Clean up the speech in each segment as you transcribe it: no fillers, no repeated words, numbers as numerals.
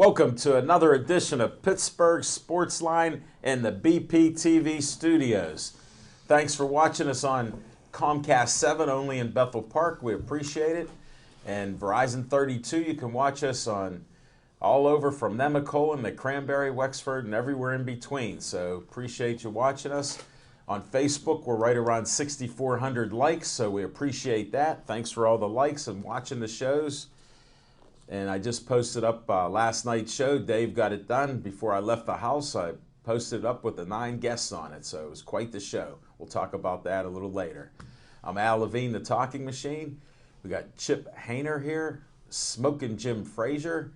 Welcome to another edition of Pittsburgh Sportsline in the BPTV studios. Thanks for watching us on Comcast 7 only in Bethel Park. We appreciate it. And Verizon 32, you can watch us on all over from Nemacolin to Cranberry, Wexford, and everywhere in between. So appreciate you watching us. On Facebook, we're right around 6,400 likes, so we appreciate that. Thanks for all the likes and watching the shows. And I just posted up last night's show. Dave got it done before I left the house. I posted it up with the 9 guests on it, so it was quite the show. We'll talk about that a little later. I'm Al Levine, the Talking Machine. We got Chip Hayner here, Smoking Jim Frazier,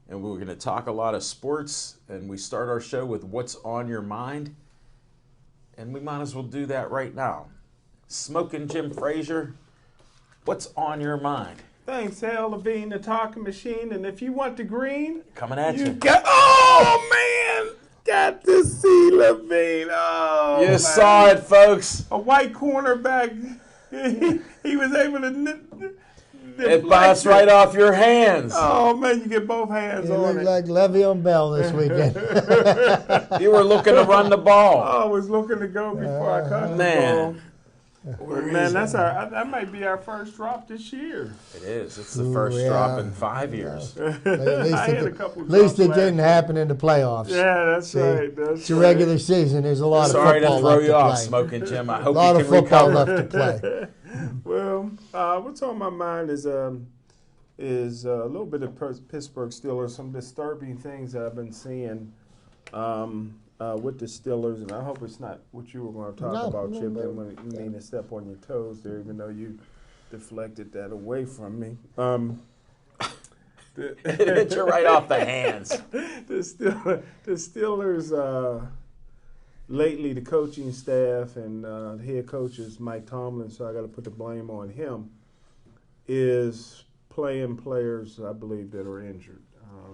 and we're going to talk a lot of sports. And we start our show with What's on Your Mind, and we might as well do that right now. Smoking Jim Frazier, what's on your mind? Thanks, Al Levine, the Talking Machine. And if you want the green, Coming at you. Oh, man! Got to see Levine. Oh, You man. saw it, folks. A white cornerback. He was able to It bounced right off your hands. Oh, man, you get both hands He on looked it. like Le'Veon Bell this weekend. You were looking to run the ball. I was looking to go before I caught the Man. ball. Man, that might be our first drop this year. It is. It's the first drop in 5 years. At I had a couple least drops it last didn't year. happen in the playoffs. Yeah, that's See, right. That's It's a regular season. There's a lot of Sorry to football throw left you to off, play. Smoking Jim. I A hope lot you of can football recover. left to play. Well, what's on my mind is a little bit of Pittsburgh Steelers, some disturbing things that I've been seeing with the Steelers, and I hope it's not what you were going to talk about, Chip. no. When you mean to step on your toes there, even though you deflected that away from me. It hit you right off the hands. The Steelers, lately the coaching staff and the head coach is Mike Tomlin, so I got to put the blame on him, is playing players, I believe, that are injured.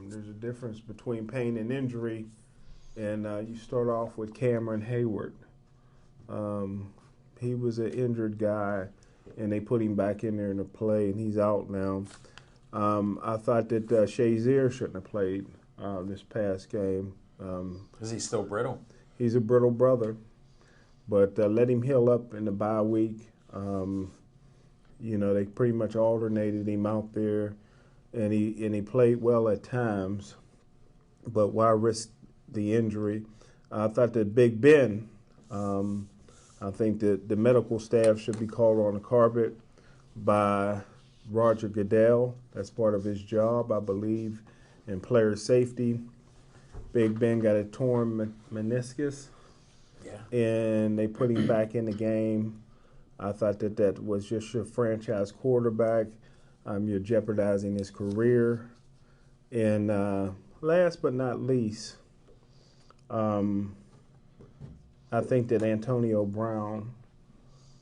There's a difference between pain and injury, and you start off with Cameron Hayward. He was an injured guy, and they put him back in there to play, and he's out now. I thought that Shazier shouldn't have played this past game. Is he still brittle? He's a brittle brother, but let him heal up in the bye week. They pretty much alternated him out there, and he played well at times, but why risk the injury? I thought that Big Ben, I think that the medical staff should be called on the carpet by Roger Goodell. That's part of his job, I believe, in player safety. Big Ben got a torn meniscus, and they put him back in the game. I thought that was just your franchise quarterback. You're jeopardizing his career. And last but not least, I think that Antonio Brown,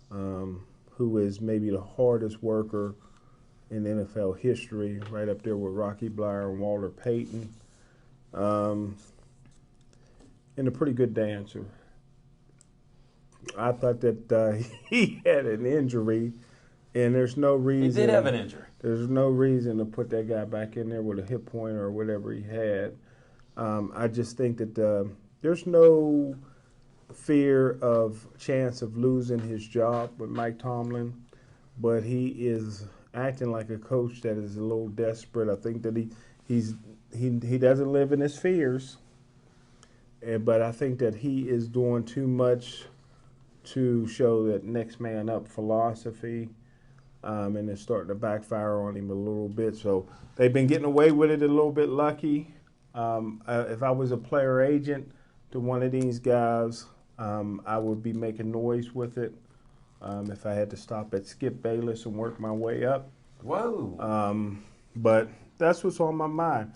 who is maybe the hardest worker in NFL history, right up there with Rocky Bleier and Walter Payton, and a pretty good dancer. I thought that he had an injury, and there's no reason. He did have an injury. There's no reason to put that guy back in there with a hip pointer or whatever he had. I just think that there's no fear of chance of losing his job with Mike Tomlin, but he is acting like a coach that is a little desperate. I think that he doesn't live in his fears, but I think that he is doing too much to show that next man up philosophy, and it's starting to backfire on him a little bit. So they've been getting away with it a little bit lucky. If I was a player agent to one of these guys, I would be making noise with it. If I had to stop at Skip Bayless and work my way up. Whoa. But that's what's on my mind.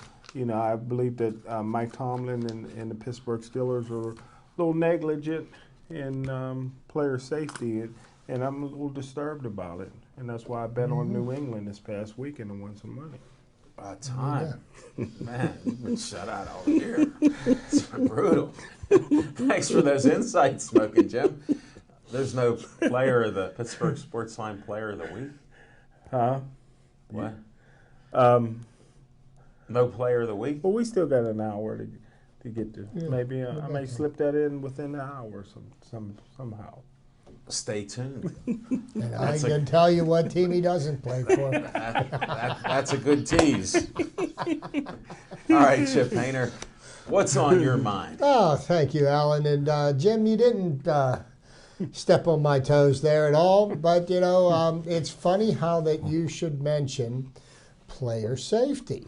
I believe that Mike Tomlin and the Pittsburgh Steelers are a little negligent in player safety, and I'm a little disturbed about it. And that's why I bet on New England this past weekend and won some money. About time. Man, you've been shut out all year. It's brutal. Thanks for those insights, Smoking Jim. There's no player of the Pittsburgh Sportsline Player of the Week? Huh? What? No player of the week? But we still got an hour to get to. Maybe I may slip that in within the hour somehow. Stay tuned. And I can tell you what team he doesn't play for. That's a good tease. All right, Chip Hayner, what's on your mind? Oh, thank you, Alan. And Jim, you didn't step on my toes there at all. But, you know, it's funny how that you should mention player safety.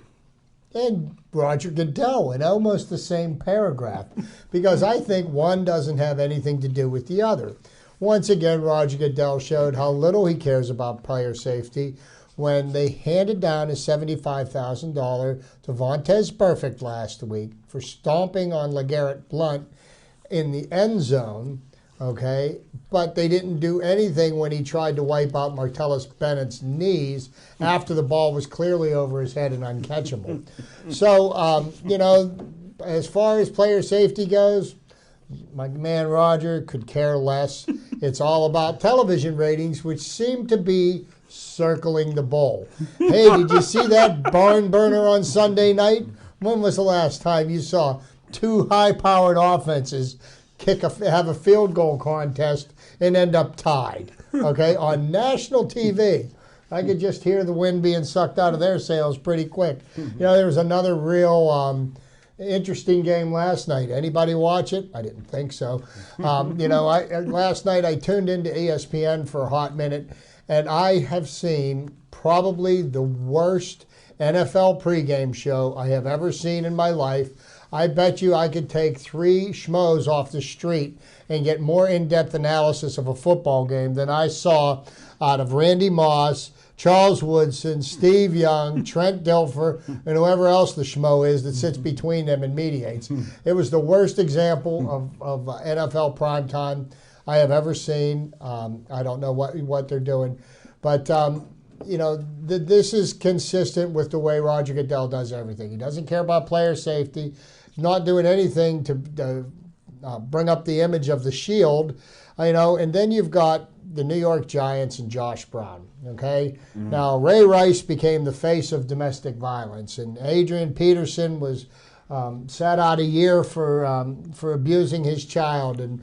And Roger Goodell in almost the same paragraph. Because I think one doesn't have anything to do with the other. Once again, Roger Goodell showed how little he cares about player safety when they handed down a $75,000 to Vontaze Burfict last week for stomping on LeGarrette Blount in the end zone, okay? But they didn't do anything when he tried to wipe out Martellus Bennett's knees after the ball was clearly over his head and uncatchable. So, you know, as far as player safety goes, my man Roger could care less. It's all about television ratings, which seem to be circling the bowl. Hey, did you see that barn burner on Sunday night? When was the last time you saw two high-powered offenses have a field goal contest and end up tied? Okay, on national TV. I could just hear the wind being sucked out of their sails pretty quick. You know, there was another real interesting game last night. Anybody watch it? I didn't think so. You know, last night I tuned into ESPN for a hot minute, and I have seen probably the worst NFL pregame show I have ever seen in my life. I bet you I could take three schmoes off the street and get more in-depth analysis of a football game than I saw out of Randy Moss, Charles Woodson, Steve Young, Trent Dilfer, and whoever else the schmo is that sits between them and mediates. It was the worst example of NFL primetime I have ever seen. I don't know what they're doing. But, you know, this is consistent with the way Roger Goodell does everything. He doesn't care about player safety. He's not doing anything to bring up the image of the Shield. You know, and then you've got the New York Giants and Josh Brown, okay? Now, Ray Rice became the face of domestic violence, and Adrian Peterson was sat out a year for abusing his child, and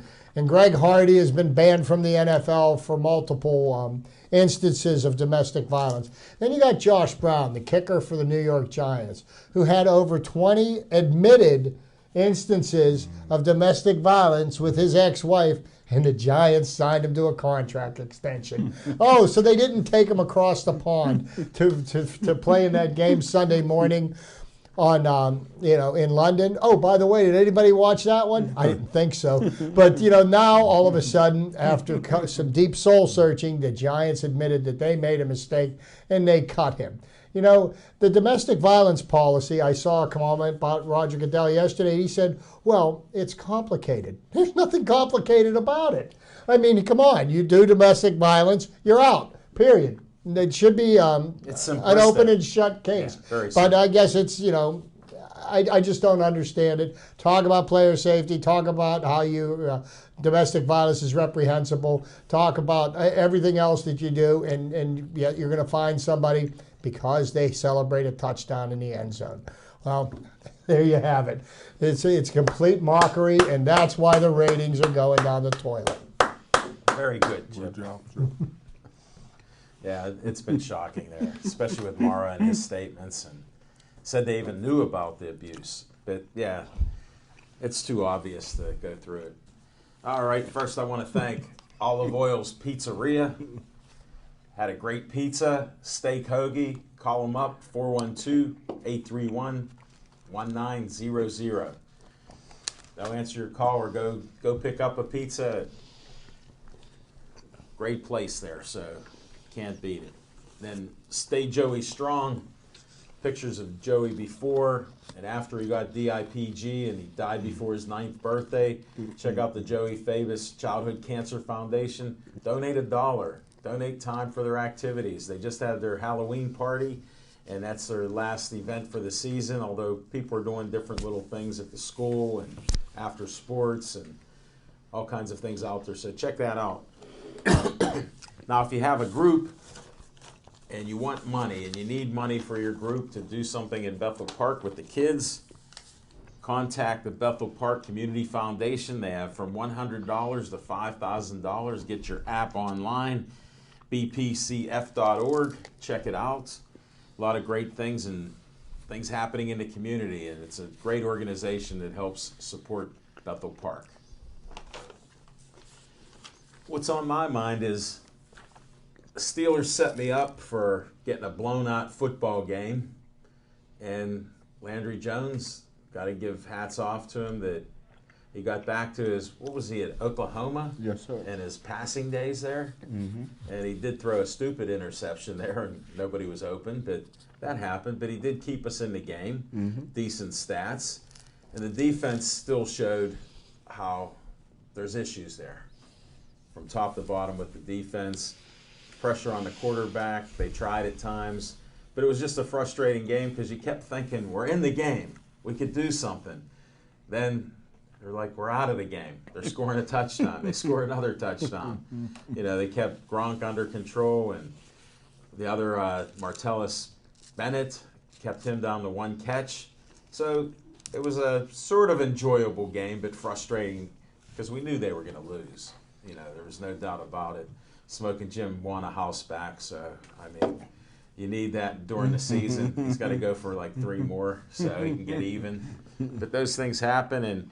Greg Hardy has been banned from the NFL for multiple instances of domestic violence. Then you got Josh Brown, the kicker for the New York Giants, who had over 20 admitted instances of domestic violence with his ex-wife, and the Giants signed him to a contract extension. Oh, so they didn't take him across the pond to play in that game Sunday morning on you know, in London. Oh, by the way, did anybody watch that one? I didn't think so. But you know, now all of a sudden, after some deep soul searching, the Giants admitted that they made a mistake and they cut him. You know, the domestic violence policy, I saw a comment about Roger Goodell yesterday. He said, well, it's complicated. There's nothing complicated about it. I mean, come on, you do domestic violence, you're out, period. It should be an open and shut case. Yeah, but I guess it's, you know, I just don't understand it. Talk about player safety, talk about how you domestic violence is reprehensible, talk about everything else that you do, and yet you're going to find somebody because they celebrate a touchdown in the end zone. Well, there you have it. It's complete mockery, and that's why the ratings are going down the toilet. Very good, Jim. Good job. Yeah, it's been shocking there, especially with Mara and his statements, and said they even knew about the abuse. But yeah, it's too obvious to go through it. All right, first I want to thank Olive Oil's Pizzeria. Had a great pizza, steak hoagie. Call them up, 412-831-1900. They'll answer your call or go pick up a pizza. Great place there, so can't beat it. Then Stay Joey Strong. Pictures of Joey before and after he got DIPG, and he died before his 9th birthday. Check out the Joey Fabus Childhood Cancer Foundation. Donate $1. Donate time for their activities. They just had their Halloween party, and that's their last event for the season, although people are doing different little things at the school and after sports and all kinds of things out there. So check that out. Now, if you have a group and you want money and you need money for your group to do something in Bethel Park with the kids, contact the Bethel Park Community Foundation. They have from $100 to $5,000. Get your app online, bpcf.org. Check it out. A lot of great things and things happening in the community, and it's a great organization that helps support Bethel Park. What's on my mind is the Steelers set me up for getting a blown-out football game, and Landry Jones, got to give hats off to him that he got back to his, what was he, at Oklahoma? Yes, sir. And his passing days there. Mm-hmm. And he did throw a stupid interception there, and nobody was open, but that happened. But he did keep us in the game, decent stats. And the defense still showed how there's issues there. From top to bottom with the defense, pressure on the quarterback, they tried at times. But it was just a frustrating game because you kept thinking, we're in the game. We could do something. Then they're like, we're out of the game. They're scoring a touchdown. They score another touchdown. They kept Gronk under control, and the other Martellus Bennett kept him down to one catch. So it was a sort of enjoyable game, but frustrating because we knew they were going to lose. There was no doubt about it. Smoking Jim won a house back, so, you need that during the season. He's got to go for like 3 more so he can get even. But those things happen, and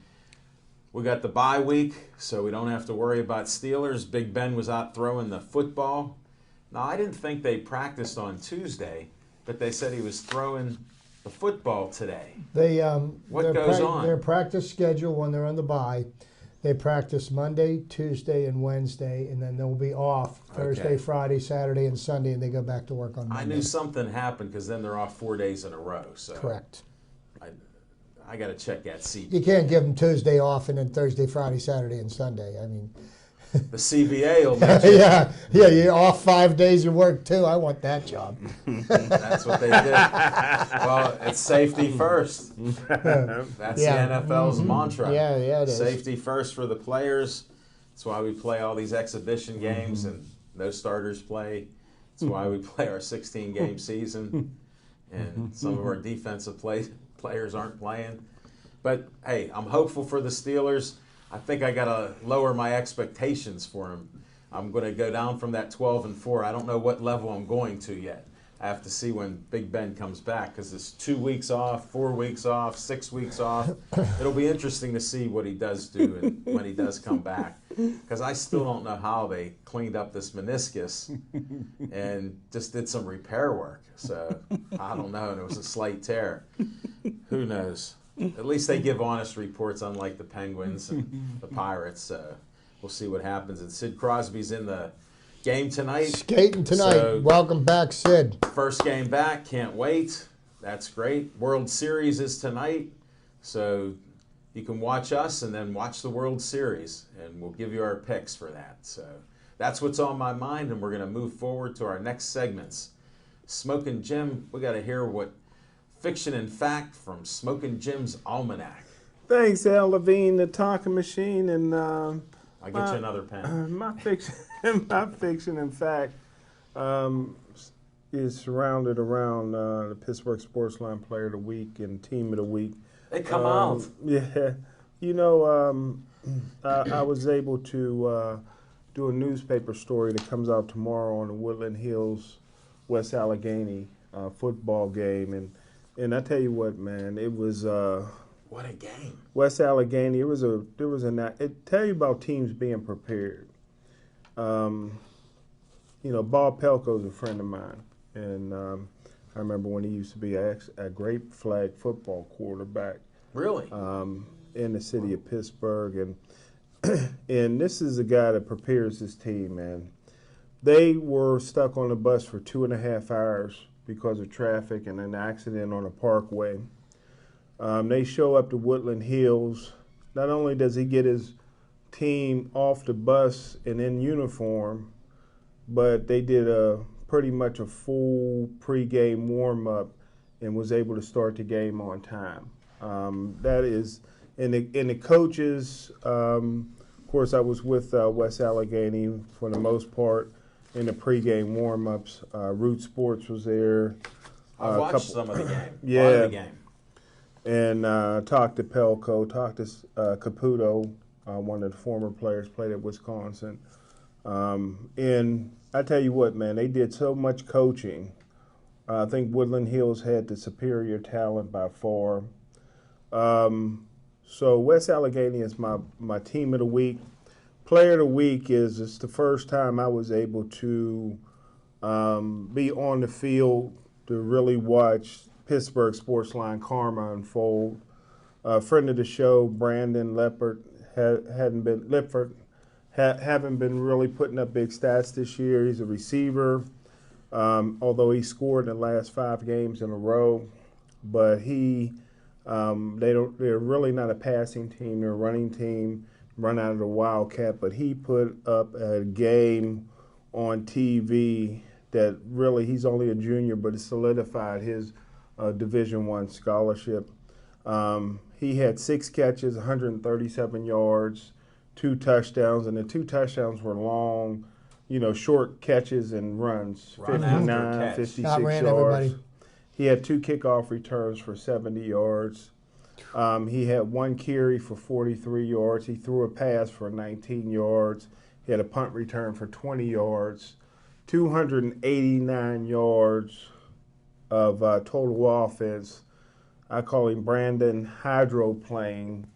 we got the bye week, so we don't have to worry about Steelers. Big Ben was out throwing the football. Now, I didn't think they practiced on Tuesday, but they said he was throwing the football today. What goes on? Their practice schedule when they're on the bye, they practice Monday, Tuesday, and Wednesday, and then they'll be off Thursday, Friday, Saturday, and Sunday, and they go back to work on Monday. I knew something happened because then they're off 4 days in a row. So correct. I got to check that CBA. You can't give them Tuesday off and then Thursday, Friday, Saturday, and Sunday. The CBA will make you. yeah, you're off 5 days of work too. I want that job. That's what they did. Well, it's safety first. That's the NFL's mantra. Yeah, it is. Safety first for the players. That's why we play all these exhibition games and no starters play. That's why we play our 16-game season. And some of our defensive players aren't playing. But, hey, I'm hopeful for the Steelers. I think I got to lower my expectations for them. I'm going to go down from that 12-4. I don't know what level I'm going to yet. I have to see when Big Ben comes back because it's 2 weeks off, 4 weeks off, 6 weeks off. It'll be interesting to see what he does do and when he does come back because I still don't know how they cleaned up this meniscus and just did some repair work. So I don't know, and it was a slight tear. Who knows? At least they give honest reports, unlike the Penguins and the Pirates. So we'll see what happens. And Sid Crosby's in the game tonight. Skating tonight. So, welcome back, Sid. First game back. Can't wait. That's great. World Series is tonight. So you can watch us and then watch the World Series. And we'll give you our picks for that. So that's what's on my mind. And we're going to move forward to our next segments. Smoking Jim, we got to hear what fiction and fact from Smoking Jim's Almanac. Thanks, Al Levine, the talking machine, and I'll get you another pen. My fiction and fact is surrounded around the Pittsburgh Sportsline Player of the Week and Team of the Week. They come out. Yeah, I was able to do a newspaper story that comes out tomorrow on the Woodland Hills West Allegheny football game, and I tell you what, man, it was what a game. West Allegheny. It tell you about teams being prepared. Bob Pelko's a friend of mine, and I remember when he used to be a great flag football quarterback. Really? In the city of Pittsburgh, and this is a guy that prepares his team, man. They were stuck on the bus for 2.5 hours because of traffic and an accident on a parkway. They show up to Woodland Hills. Not only does he get his team off the bus and in uniform, but they did pretty much a full pregame warm-up and was able to start the game on time. That is, and the coaches, of course, I was with West Allegheny for the most part, in the pregame warm-ups. Root Sports was there. I watched some of the game. Yeah. Part of the game. And talked to Pelko, talked to Caputo, one of the former players, played at Wisconsin. And I tell you what, man, they did so much coaching. I think Woodland Hills had the superior talent by far. So West Allegheny is my team of the week. Player of the week is it's the first time I was able to be on the field to really watch Pittsburgh Sportsline Karma unfold. A friend of the show, Brandon Lippert, haven't been really putting up big stats this year. He's a receiver, although he scored in the last 5 games in a row. But they're really not a passing team. They're a running team, run out of the Wildcat. But he put up a game on TV that really, he's only a junior, but it solidified his Division I scholarship. He had 6 catches, 137 yards, 2 touchdowns, and the 2 touchdowns were long, short catches and runs, 59, 56 Outran yards. everybody. He had 2 kickoff returns for 70 yards. He had 1 carry for 43 yards. He threw a pass for 19 yards. He had a punt return for 20 yards, 289 yards of total offense. I call him Brandon hydroplane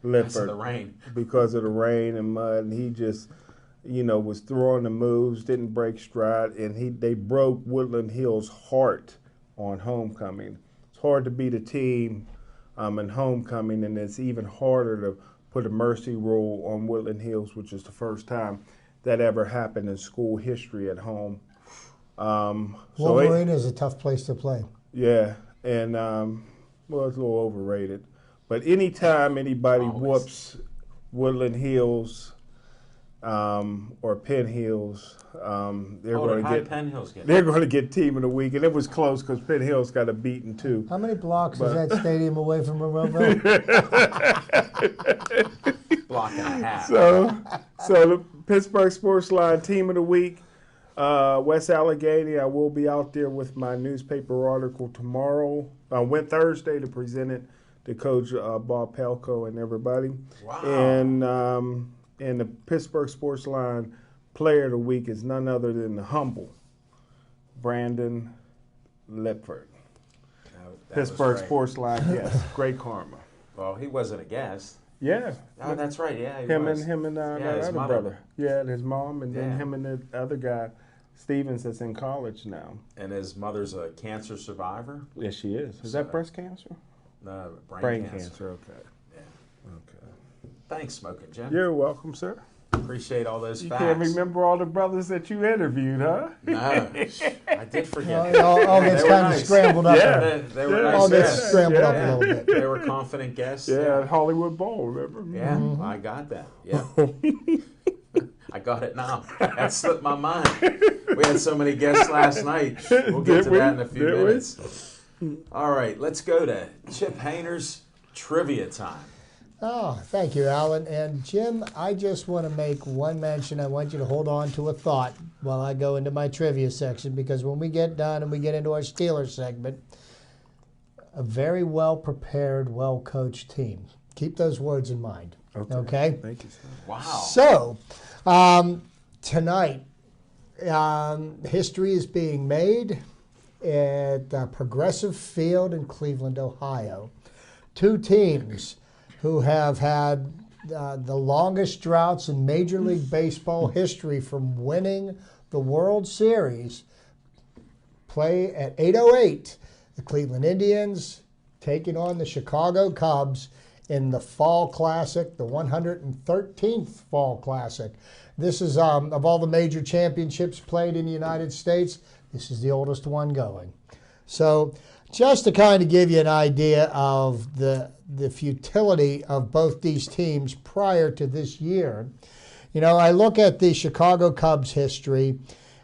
Lippert because of the rain and mud, and he just, was throwing the moves, didn't break stride, and they broke Woodland Hills' heart on homecoming. It's hard to beat a team in homecoming, and it's even harder to put a mercy rule on Woodland Hills, which is the first time that ever happened in school history at home. Wolverine is a tough place to play. Yeah, and it's a little overrated. But anytime anybody whoops Woodland Hills or Penn Hills, they're going to get team of the week. And it was close because Penn Hills got a beating too. How many blocks is that stadium away from Monroeville? Block and a half. So the Pittsburgh Sportsline team of the week, West Allegheny. I will be out there with my newspaper article tomorrow. I went Thursday to present it to Coach Bob Pelko and everybody. Wow. And the Pittsburgh Sportsline player of the week is none other than the humble Brandon Lippert. Pittsburgh Sportsline, yes. Great karma. Well, he wasn't a guest. Yeah. Oh, that's right. Yeah, him and that other brother. Yeah, and his mom, and then him and the other guy, Stevens, that's in college now. And his mother's a cancer survivor? Yes, she is. Is that breast cancer? No, brain cancer. Okay. Yeah. Okay. Thanks, Smoking Jim. You're welcome, sir. Appreciate all those facts. You can't remember all the brothers that you interviewed, huh? No, I did forget. All gets kind of scrambled up. Yeah, they were nice all gets guests. scrambled up a little bit. They were confident guests. Yeah, Hollywood Bowl, remember? Yeah, I got that. Yeah. I got it now. That slipped my mind. We had so many guests last night. We'll get to that in a few minutes. All right, let's go to Chip Hayner's trivia time. Oh, thank you, Alan. And Jim, I just want to make one mention. I want you to hold on to a thought while I go into my trivia section, because when we get done and we get into our Steelers segment, a very well-prepared, well-coached team. Keep those words in mind. Okay? Thank you, sir. Wow. So, tonight, history is being made at Progressive Field in Cleveland, Ohio. 2 teams who have had the longest droughts in Major League Baseball history from winning the World Series play at 8:08. The Cleveland Indians taking on the Chicago Cubs in the Fall Classic, the 113th Fall Classic. This is, of all the major championships played in the United States, this is the oldest one going. So just to kind of give you an idea of the futility of both these teams prior to this year, I look at the Chicago Cubs history,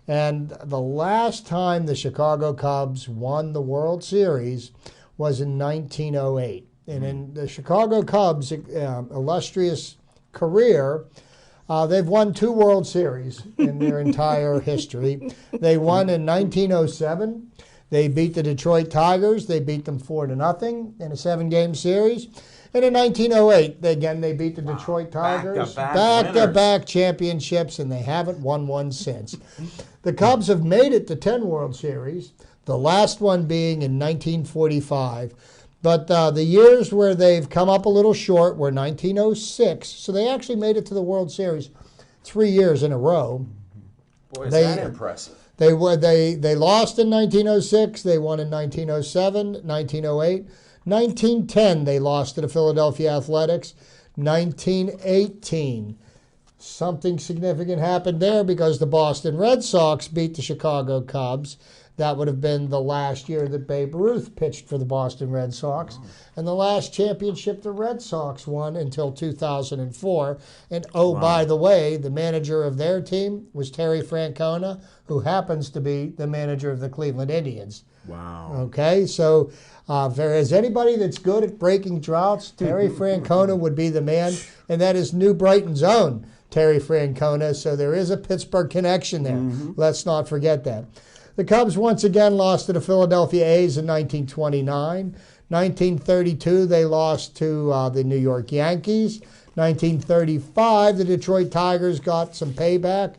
and the last time the Chicago Cubs won the World Series was in 1908. And in the Chicago Cubs' illustrious career, They've won 2 World Series in their entire history. They won in 1907. They beat the Detroit Tigers. They beat them 4-0 in a 7-game series. And in 1908, they beat the Detroit Tigers. Back-to-back championships, and they haven't won one since. The Cubs have made it to 10 World Series, the last one being in 1945. But the years where they've come up a little short were 1906. So they actually made it to the World Series 3 years in a row. Boy, is that impressive. They lost in 1906. They won in 1907, 1908. 1910, they lost to the Philadelphia Athletics. 1918, something significant happened there because the Boston Red Sox beat the Chicago Cubs. That would have been the last year that Babe Ruth pitched for the Boston Red Sox. And the last championship the Red Sox won until 2004. And by the way, the manager of their team was Terry Francona, who happens to be the manager of the Cleveland Indians. Wow. Okay, so if there is anybody that's good at breaking droughts, Terry Francona would be the man. And that is New Brighton's own Terry Francona. So there is a Pittsburgh connection there. Let's not forget that. The Cubs once again lost to the Philadelphia A's in 1929. 1932, they lost to the New York Yankees. 1935, the Detroit Tigers got some payback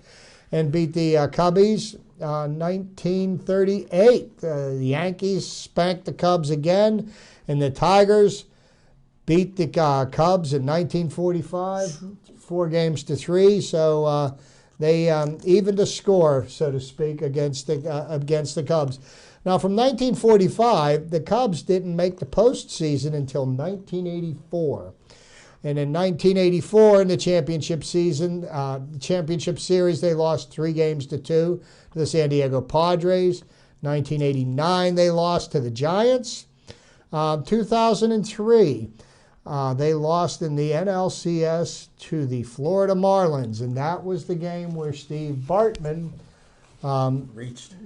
and beat the Cubbies. 1938, the Yankees spanked the Cubs again, and the Tigers beat the Cubs in 1945, 4-3. So they evened a score, so to speak, against the Cubs. Now, from 1945, the Cubs didn't make the postseason until 1984. And in 1984, in the championship season, championship series, they lost 3-2 to the San Diego Padres. 1989, they lost to the Giants. 2003, they lost in the NLCS to the Florida Marlins, and that was the game where Steve Bartman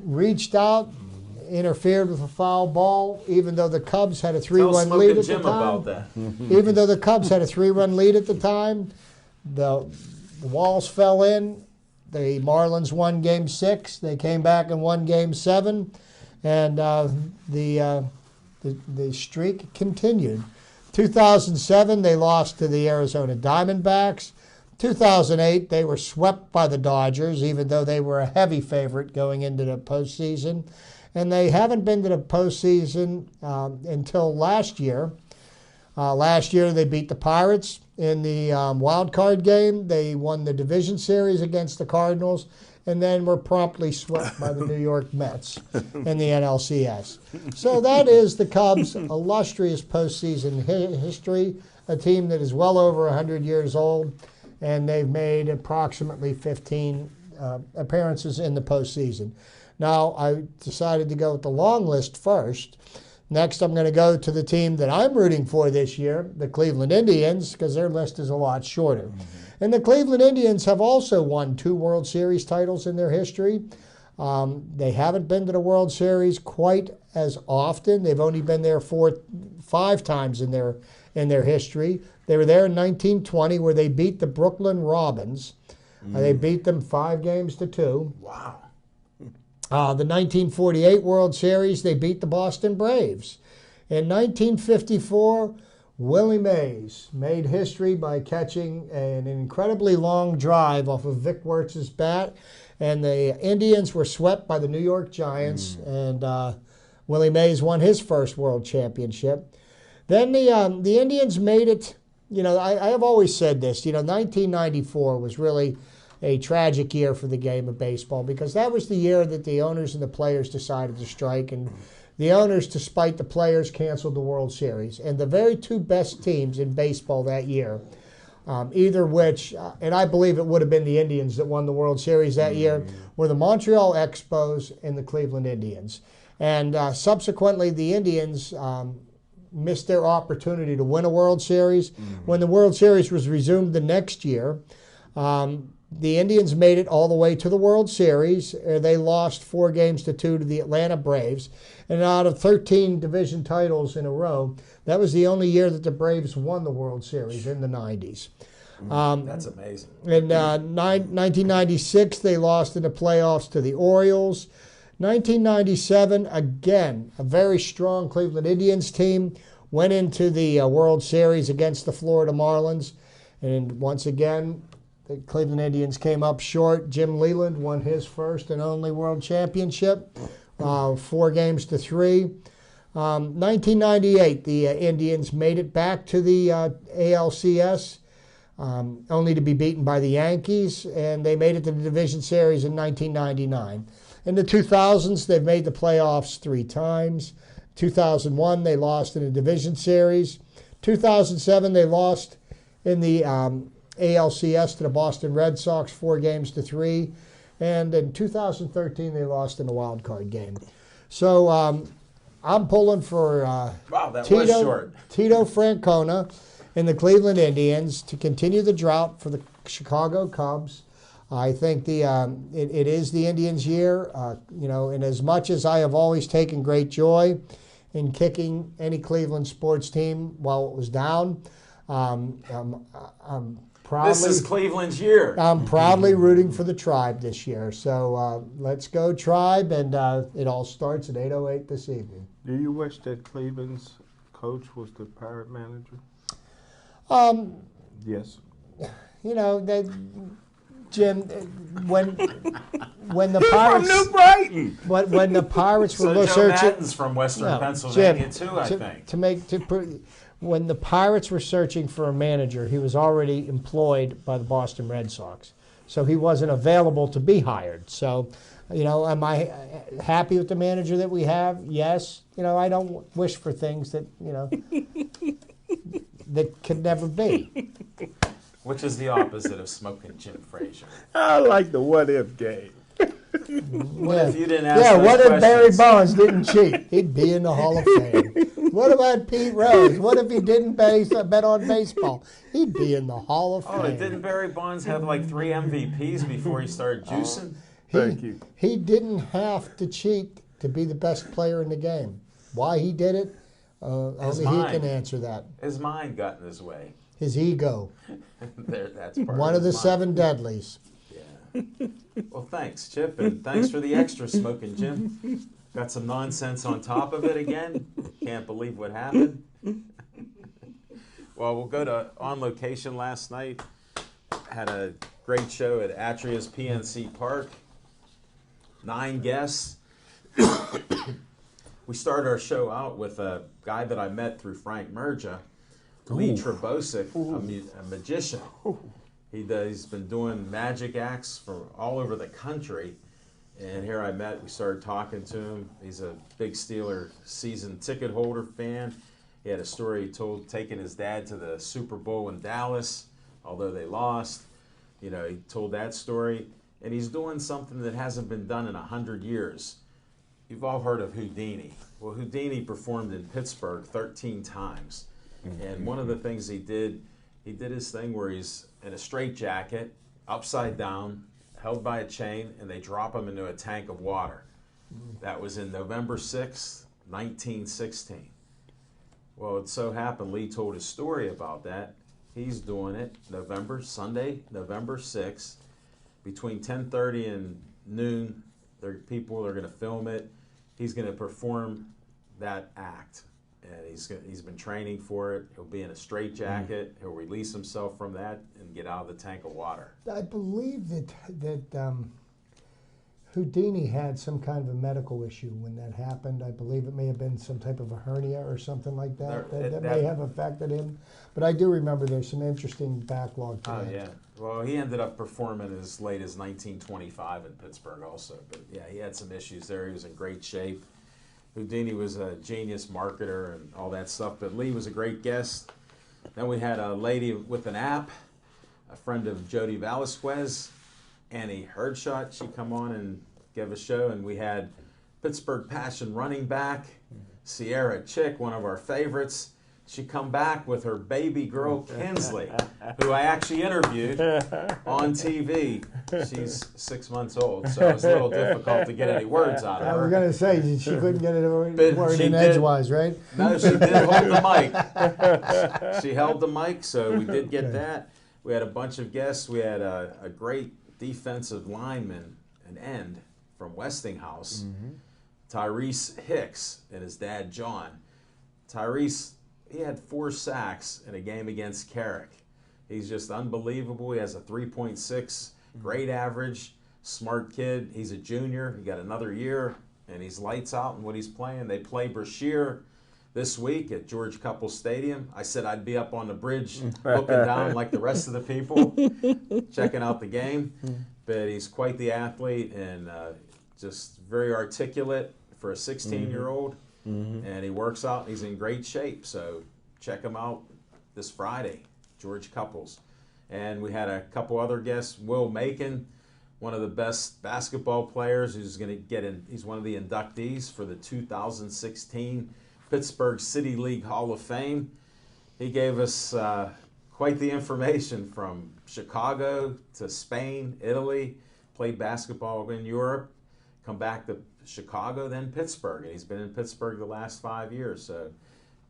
reached out, interfered with a foul ball, even though the Cubs had a 3-run lead at the time. Even though the Cubs had a 3-run lead at the time, the walls fell in. The Marlins won Game 6. They came back and won Game 7, and the streak continued. 2007, they lost to the Arizona Diamondbacks. 2008, they were swept by the Dodgers, even though they were a heavy favorite going into the postseason. And they haven't been to the postseason until last year. Last year, they beat the Pirates in the wild card game. They won the division series against the Cardinals, and then were promptly swept by the New York Mets in the NLCS. So that is the Cubs' illustrious postseason history, a team that is well over 100 years old, and they've made approximately 15 appearances in the postseason. Now, I decided to go with the long list first. Next, I'm going to go to the team that I'm rooting for this year, the Cleveland Indians, because their list is a lot shorter. And the Cleveland Indians have also won 2 World Series titles in their history. They haven't been to the World Series quite as often. They've only been there 5 times in their history. They were there in 1920, where they beat the Brooklyn Robins. They beat them 5-2. Wow. The 1948 World Series, they beat the Boston Braves. In 1954, Willie Mays made history by catching an incredibly long drive off of Vic Wertz's bat, and the Indians were swept by the New York Giants, and Willie Mays won his first World Championship. Then the Indians made it, I have always said this, 1994 was really a tragic year for the game of baseball, because that was the year that the owners and the players decided to strike, and the owners, to spite the players, canceled the World Series. And the very 2 best teams in baseball that year, either which, and I believe it would have been the Indians that won the World Series that year, were the Montreal Expos and the Cleveland Indians. And subsequently, the Indians missed their opportunity to win a World Series. When the World Series was resumed the next year, the Indians made it all the way to the World Series. They lost 4-2 to the Atlanta Braves. And out of 13 division titles in a row, that was the only year that the Braves won the World Series in the 90s. That's amazing. In 1996, they lost in the playoffs to the Orioles. 1997, again, a very strong Cleveland Indians team went into the World Series against the Florida Marlins. And once again, the Cleveland Indians came up short. Jim Leyland won his first and only World Championship, 4-3. 1998, the Indians made it back to the ALCS, only to be beaten by the Yankees, and they made it to the Division Series in 1999. In the 2000s, they've made the playoffs 3 times. 2001, they lost in the Division Series. 2007, they lost in the ALCS to the Boston Red Sox 4-3. And in 2013, they lost in the wild card game. So I'm pulling for Wow, that was short. Tito Francona and the Cleveland Indians to continue the drought for the Chicago Cubs. I think it is the Indians' year. And as much as I have always taken great joy in kicking any Cleveland sports team while it was down, I'm proudly, This is Cleveland's year. I'm proudly rooting for the Tribe this year. So let's go Tribe, and it all starts at 8:08 this evening. Do you wish that Cleveland's coach was the Pirate manager? Yes. Jim, when the Pirates From New Brighton. when the Pirates were So Joe searching, Madden's from Western No, Pennsylvania Jim, too, I think. When the Pirates were searching for a manager, he was already employed by the Boston Red Sox, so he wasn't available to be hired. So, am I happy with the manager that we have? Yes. I don't wish for things that that could never be. Which is the opposite of smoking Jim Frazier. I like the what-if game. What if you didn't ask those what if Barry questions? Bonds didn't cheat? He'd be in the Hall of Fame. What about Pete Rose? What if he didn't bet on baseball? He'd be in the Hall of Oh, Fame. didn't Barry Bonds have like 3 MVPs before he started juicing? Thank you. He didn't have to cheat to be the best player in the game. Why he did it, only he mind. can answer that. His mind got in his way. His ego. That's part One of the his mind. 7 deadlies. Yeah. Well, thanks, Chip, and thanks for the extra smoking, Jim. Got some nonsense on top of it again. Can't believe what happened. Well, we'll go to On Location last night. Had a great show at Atria's PNC Park. 9 guests. We started our show out with a guy that I met through Frank Merja, Lee Trebosic, a magician. He's been doing magic acts for all over the country. And here I met, we started talking to him. He's a big Steeler season ticket holder fan. He had a story he told, taking his dad to the Super Bowl in Dallas, although they lost. He told that story. And he's doing something that hasn't been done in 100 years. You've all heard of Houdini. Well, Houdini performed in Pittsburgh 13 times. And one of the things he did his thing where he's in a straitjacket, upside down, held by a chain, and they drop him into a tank of water. That was in November 6th, 1916. Well, it so happened Lee told his story about that. He's doing it Sunday, November 6th, between 10:30 and noon. People are going to film it. He's going to perform that act. And he's been training for it. He'll be in a straitjacket. He'll release himself from that and get out of the tank of water. I believe that Houdini had some kind of a medical issue when that happened. I believe it may have been some type of a hernia or something like that. That may have affected him. But I do remember there's some interesting backlog to that. Oh, yeah. Well, he ended up performing as late as 1925 in Pittsburgh also. But, yeah, he had some issues there. He was in great shape. Houdini was a genius marketer and all that stuff. But Lee was a great guest. Then we had a lady with an app, a friend of Jody Velasquez, Annie Herdshot. She come on and give a show. And we had Pittsburgh Passion running back, Sierra Chick, one of our favorites. She come back with her baby girl, Kinsley, who I actually interviewed on TV. She's 6 months old, so it was a little difficult to get any words out of her. I was going to say, she couldn't get a word But in edgewise, right? No, she did hold the mic. She held the mic, so we did get that. We had a bunch of guests. We had a great defensive lineman, an end from Westinghouse, Tyrese Hicks, and his dad, John. Tyrese, he had 4 sacks in a game against Carrick. He's just unbelievable. He has a 3.6 grade average, smart kid. He's a junior. He got another year, and he's lights out in what he's playing. They play Brashear this week at George Cupples Stadium. I said I'd be up on the bridge looking down like the rest of the people, checking out the game. But he's quite the athlete and just very articulate for a 16-year-old. And he works out. He's in great shape. So check him out this Friday, George Cupples. And we had a couple other guests. Will Macon, one of the best basketball players, who's going to get in. He's one of the inductees for the 2016 Pittsburgh City League Hall of Fame. He gave us quite the information from Chicago to Spain, Italy, played basketball in Europe, come back to Chicago, then Pittsburgh. And he's been in Pittsburgh the last 5 years. So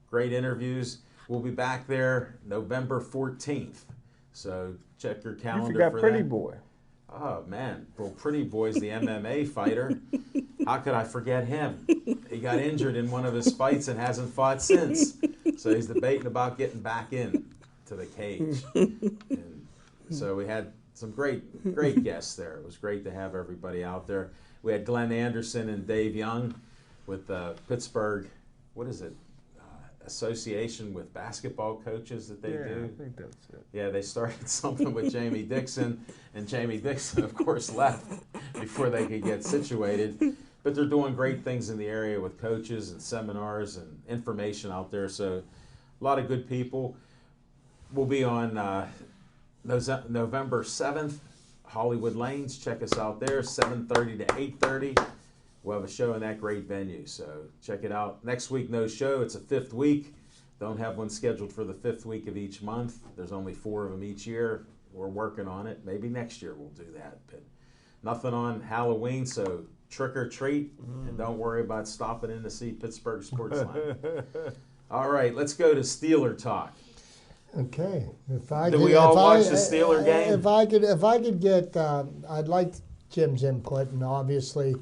great interviews. We'll be back there November 14th. So check your calendar You forgot for Pretty that. Boy. Oh, man. Well, Pretty Boy's the MMA fighter. How could I forget him? He got injured in one of his fights and hasn't fought since. So he's debating about getting back in to the cage. And so we had some great guests there. It was great to have everybody out there. We had Glenn Anderson and Dave Young with Pittsburgh, what is it, association with basketball coaches that they do. I think that's it. Yeah, they started something with Jamie Dixon, and Jamie Dixon, of course, left before they could get situated. But they're doing great things in the area with coaches and seminars and information out there. So a lot of good people. We'll be on November 7th, Hollywood Lanes. Check us out there, 7:30 to 8:30. We'll have a show in that great venue, so check it out. Next week, no show. It's a 5th week. Don't have one scheduled for the 5th week of each month. There's only 4 of them each year. We're working on it. Maybe next year we'll do that. But nothing on Halloween, so trick or treat, and don't worry about stopping in to see Pittsburgh Sportsline. All right, let's go to Steeler talk. Okay. Did we all watch the Steeler game? If I could get, I'd like Jim's input, and obviously.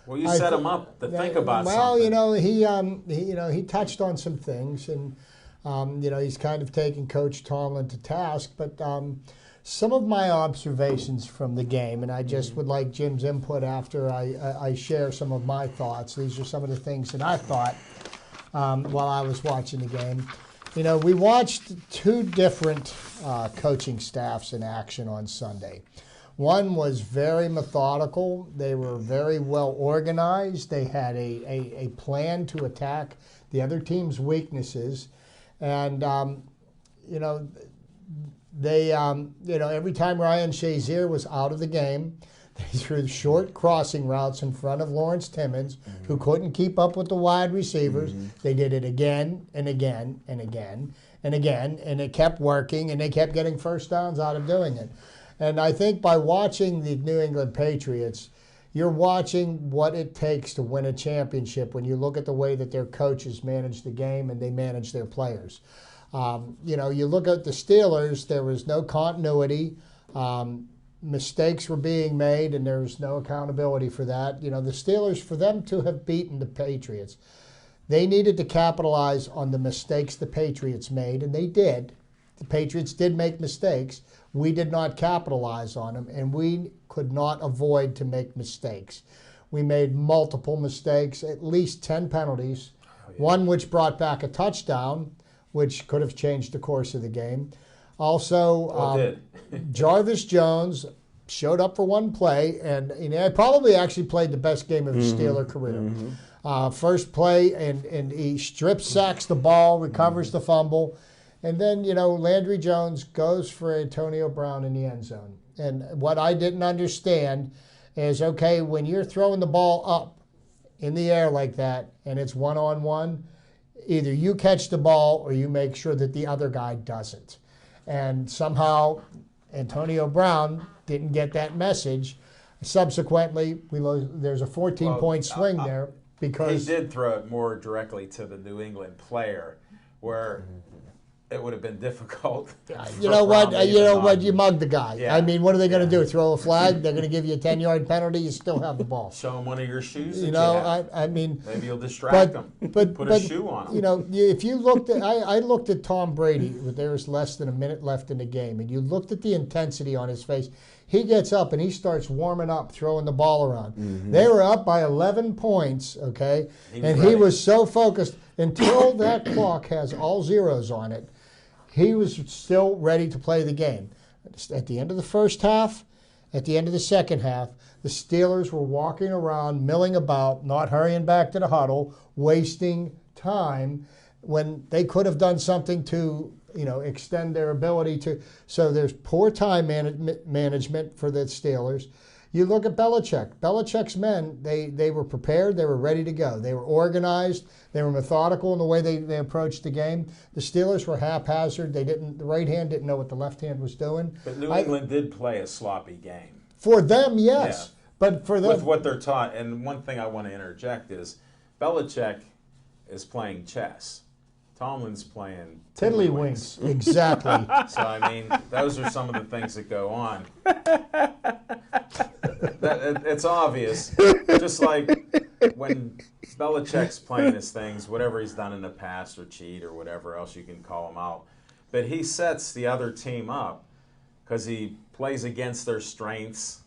Well, you set him up to think about something. Well, he touched on some things, and he's kind of taking Coach Tomlin to task. But some of my observations from the game, and I just would like Jim's input after I share some of my thoughts. These are some of the things that I thought while I was watching the game. We watched 2 different coaching staffs in action on Sunday. One was very methodical. They were very well organized. They had a plan to attack the other team's weaknesses. And, every time Ryan Shazier was out of the game, they threw short crossing routes in front of Lawrence Timmons, who couldn't keep up with the wide receivers. They did it again and again and again and again, and it kept working, and they kept getting first downs out of doing it. And I think by watching the New England Patriots, you're watching what it takes to win a championship when you look at the way that their coaches manage the game and they manage their players. You look at the Steelers, there was no continuity. Mistakes were being made, and there was no accountability for that. The Steelers, for them to have beaten the Patriots, they needed to capitalize on the mistakes the Patriots made, and they did. The Patriots did make mistakes. We did not capitalize on them, and we could not avoid to make mistakes. We made multiple mistakes, at least 10 penalties, one which brought back a touchdown, which could have changed the course of the game. Also, Jarvis Jones showed up for one play, and he probably actually played the best game of his Steeler career. First play, and he strip sacks the ball, recovers the fumble. And then, Landry Jones goes for Antonio Brown in the end zone. And what I didn't understand is, okay, when you're throwing the ball up in the air like that and it's one-on-one, either you catch the ball or you make sure that the other guy doesn't. And somehow Antonio Brown didn't get that message. Subsequently, there's a 14-point swing there because he did throw it more directly to the New England player, where it would have been difficult. You know what? Bromley You to know not- what? You mugged the guy. Yeah. I mean, what are they going to Yeah. do? Throw a flag? They're going to give you a 10-yard penalty. You still have the ball. Show them one of your shoes. You that know, you have. I mean, Maybe you'll distract them. But Put a shoe on them. You know, if you looked at, I looked at Tom Brady. There was less than a minute left in the game, and you looked at the intensity on his face. He gets up and he starts warming up, throwing the ball around. They were up by 11 points, okay, He was and ready. he was so focused until that clock has all zeros on it. He was still ready to play the game. At the end of the first half, at the end of the second half, the Steelers were walking around, milling about, not hurrying back to the huddle, wasting time when they could have done something to, you know, extend their ability to. So there's poor time management for the Steelers. You look at Belichick. Belichick's men, they were prepared. They were ready to go. They were organized. They were methodical in the way they approached the game. The Steelers were haphazard. The right hand didn't know what the left hand was doing. But New England did play a sloppy game. For them, yes. Yeah. But for them, With what they're taught. And one thing I want to interject is Belichick is playing chess. Tomlin's playing tiddlywinks. Exactly. So, I mean, those are some of the things that go on. It's obvious. Just like when Belichick's playing his things, whatever he's done in the past or cheat or whatever else you can call him out. But he sets the other team up because he plays against their strengths.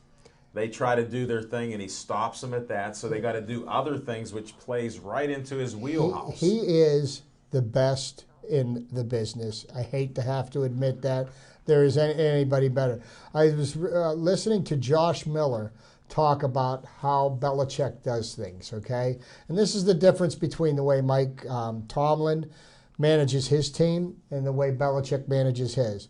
They try to do their thing, and he stops them at that. So they got to do other things, which plays right into his wheelhouse. He is the best in the business. I hate to have to admit that. There is anybody better. I was listening to Josh Miller talk about how Belichick does things, okay? And this is the difference between the way Mike Tomlin manages his team and the way Belichick manages his.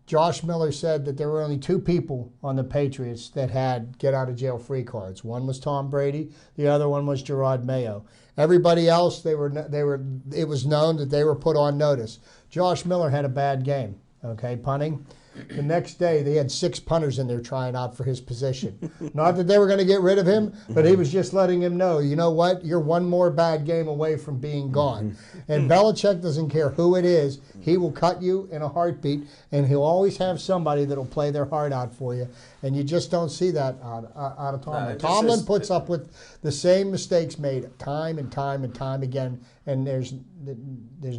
Josh Miller said that there were only two people on the Patriots that had get-out-of-jail-free cards. One was Tom Brady. The other one was Gerard Mayo. Everybody else, it was known that they were put on notice. Josh Miller had a bad game, okay, punting. The next day, they had 6 punters in there trying out for his position. Not that they were going to get rid of him, but he was just letting him know, you know what, you're one more bad game away from being gone. And Belichick doesn't care who it is. He will cut you in a heartbeat, and he'll always have somebody that will play their heart out for you. And you just don't see that out of Tomlin. No, Tomlin puts up with the same mistakes made time and time and time again, and there's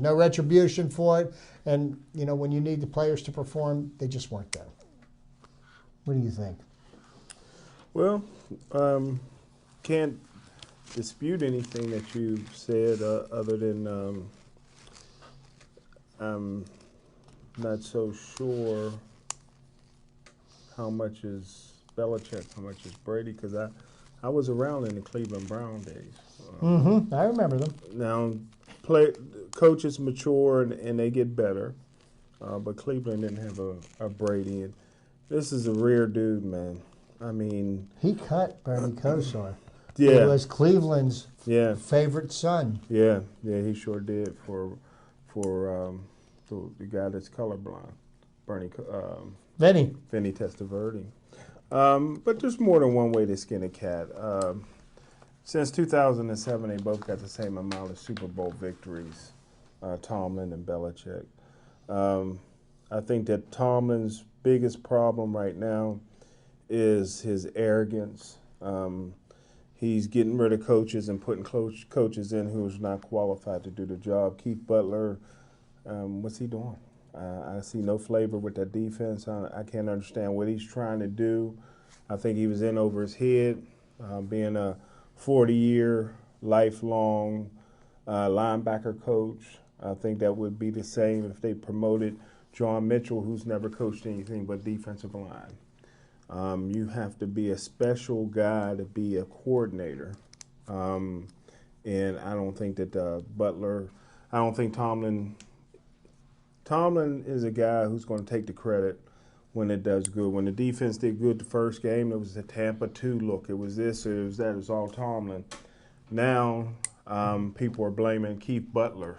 no retribution for it. And, you know, when you need the players to perform, they just weren't there. What do you think? Well, can't dispute anything that you said other than I'm not so sure how much is Belichick, how much is Brady, because I was around in the Cleveland Brown days. I remember them. Now, coaches mature and they get better, but Cleveland didn't have a Brady. And this is a rare dude, man. I mean, He cut Bernie Kosar. yeah, He was Cleveland's yeah, favorite son. yeah, he sure did for the guy that's colorblind, Vinny. Vinny Testaverde. But there's more than one way to skin a cat. Since 2007, they both got the same amount of Super Bowl victories, Tomlin and Belichick. I think that Tomlin's biggest problem right now is his arrogance. He's getting rid of coaches and putting coaches in who's not qualified to do the job. Keith Butler, what's he doing? I see no flavor with that defense. I can't understand what he's trying to do. I think he was in over his head, being a 40-year, lifelong linebacker coach. I think that would be the same if they promoted John Mitchell, who's never coached anything but defensive line. You have to be a special guy to be a coordinator. And I don't think that I don't think Tomlin is a guy who's going to take the credit when it does good. When the defense did good the first game, it was the Tampa 2 look. It was this, it was that, it was all Tomlin. Now people are blaming Keith Butler.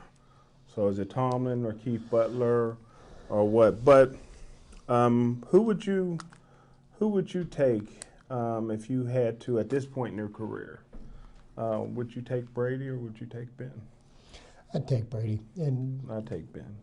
So is it Tomlin or Keith Butler or what? But who would you take if you had to at this point in your career? Would you take Brady or would you take Ben? I'd take Brady, and I'll take Ben.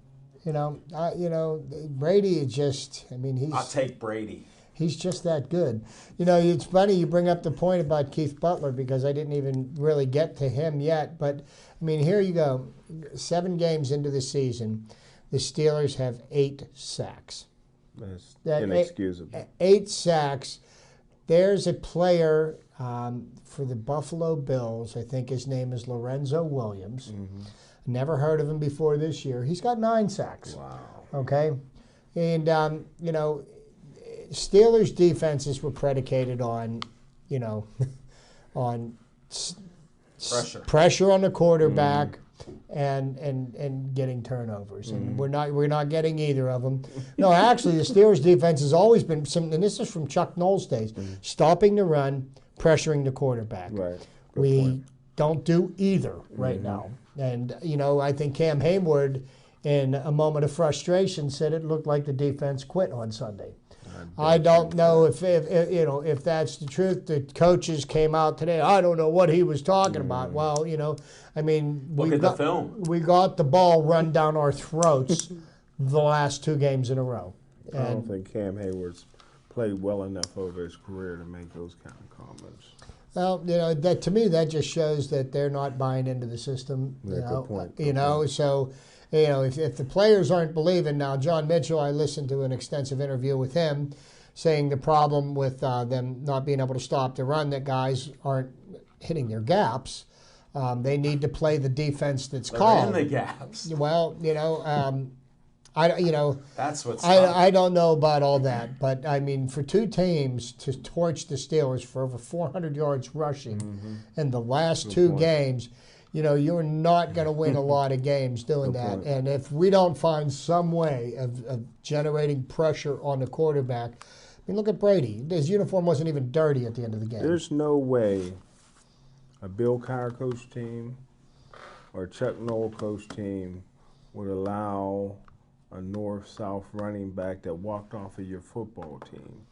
Brady is just. I mean, I'll take Brady. he's just that good. It's funny you bring up the point about Keith Butler because I didn't even really get to him yet. But I mean, here you go, 7 games into the season, the Steelers have 8 sacks. That's inexcusable. 8 sacks. There's a player for the Buffalo Bills. I think his name is Lorenzo Williams. Mm-hmm. Never heard of him before this year. He's got 9 sacks. Wow. Okay, and Steelers defenses were predicated on, on pressure on the quarterback. And getting turnovers, and we're not getting either of them. No, actually, the Steelers' defense has always been and this is from Chuck Noll's days, stopping the run, pressuring the quarterback. Right. We don't do either right now, and I think Cam Hayward, in a moment of frustration, said it looked like the defense quit on Sunday. I don't know if that's the truth. The coaches came out today. I don't know what he was talking about. Well, I mean, look at the film. We got the ball run down our throats the last 2 games in a row. I don't think Cam Hayward's played well enough over his career to make those kind of comments. Well, that to me that just shows that they're not buying into the system. Good point. So. If the players aren't believing now, John Mitchell, I listened to an extensive interview with him saying the problem with them not being able to stop the run, that guys aren't hitting their gaps. They need to play the defense that's called. They're in the gaps. Well, that's what's I don't know about all that, but I mean, for 2 teams to torch the Steelers for over 400 yards rushing in the last 2 games. You're not going to win a lot of games doing that. And if we don't find some way of generating pressure on the quarterback, I mean, look at Brady. His uniform wasn't even dirty at the end of the game. There's no way a Bill Cowher coach team or a Chuck Noll coach team would allow a north-south running back that walked off of your football team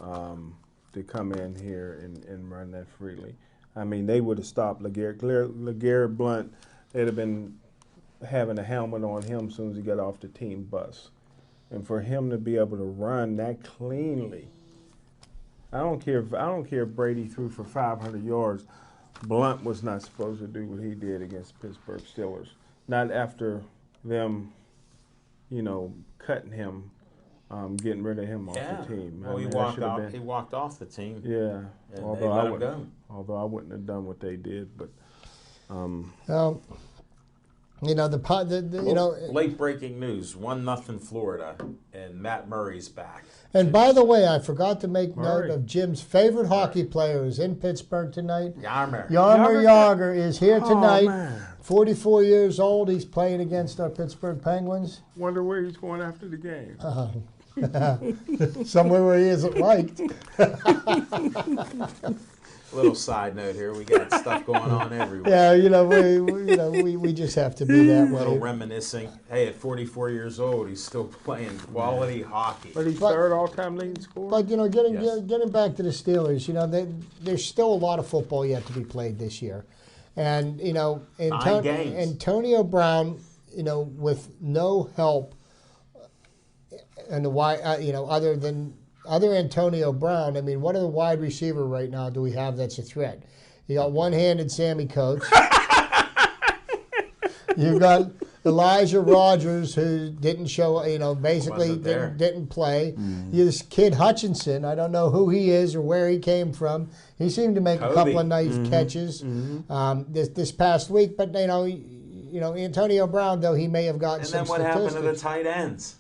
to come in here and run that freely. I mean, they would have stopped LeGarrette Blount. They'd have been having a helmet on him as soon as he got off the team bus. And for him to be able to run that cleanly, I don't care if Brady threw for 500 yards. Blount was not supposed to do what he did against the Pittsburgh Steelers. Not after them, cutting him. Getting rid of him off the team. Well, he walked off the team. Yeah. Although I wouldn't have done what they did, but. Late breaking news: 1-0 Florida, and Matt Murray's back. And by the way, I forgot to make note of Jim's favorite hockey player who's in Pittsburgh tonight. Jaromir Jagr is here tonight. Man. 44 years old. He's playing against our Pittsburgh Penguins. Wonder where he's going after the game. Somewhere where he isn't liked. Little side note here: we got stuff going on everywhere. Yeah, we just have to be that A little way. reminiscing. Hey, at 44 years old, he's still playing quality hockey. But he's third all-time leading scorer. But getting back to the Steelers, there's still a lot of football yet to be played this year, and 9 games. Antonio Brown, with no help, and other Antonio Brown. I mean, what other wide receiver right now do we have that's a threat? You got one-handed Sammy Coates. You've got Elijah Rodgers, who didn't show, basically didn't play. This kid Hutchinson, I don't know who he is or where he came from. He seemed to make a couple of nice catches this past week. But, Antonio Brown, though, he may have gotten some And then what happened to the tight ends?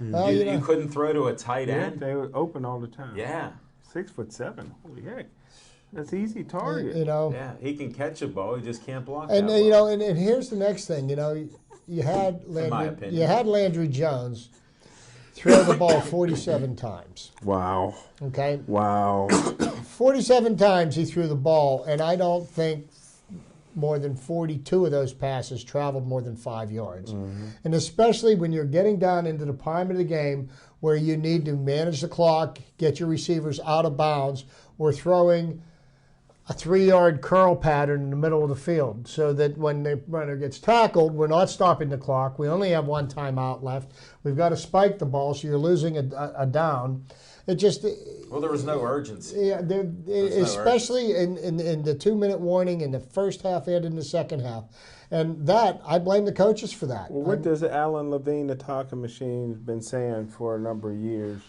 Well, you couldn't throw to a tight end? They were open all the time. Yeah. 6'7". Holy heck. That's an easy target. Yeah, he can catch a ball. He just can't block and that well. And here's the next thing. You had Landry Jones throw the ball 47 times. Wow. Okay. Wow. 47 times he threw the ball, and I don't think more than 42 of those passes traveled more than 5 yards. And especially when you're getting down into the prime of the game where you need to manage the clock, get your receivers out of bounds, we're throwing a 3-yard curl pattern in the middle of the field so that when the runner gets tackled, we're not stopping the clock. We only have one timeout left. We've got to spike the ball, so you're losing a down. It just Well, there was no urgency. yeah, especially in the 2-minute warning in the first half and in the second half, and that I blame the coaches for that. Well, what does Alan Levine, the talking machine, been saying for a number of years?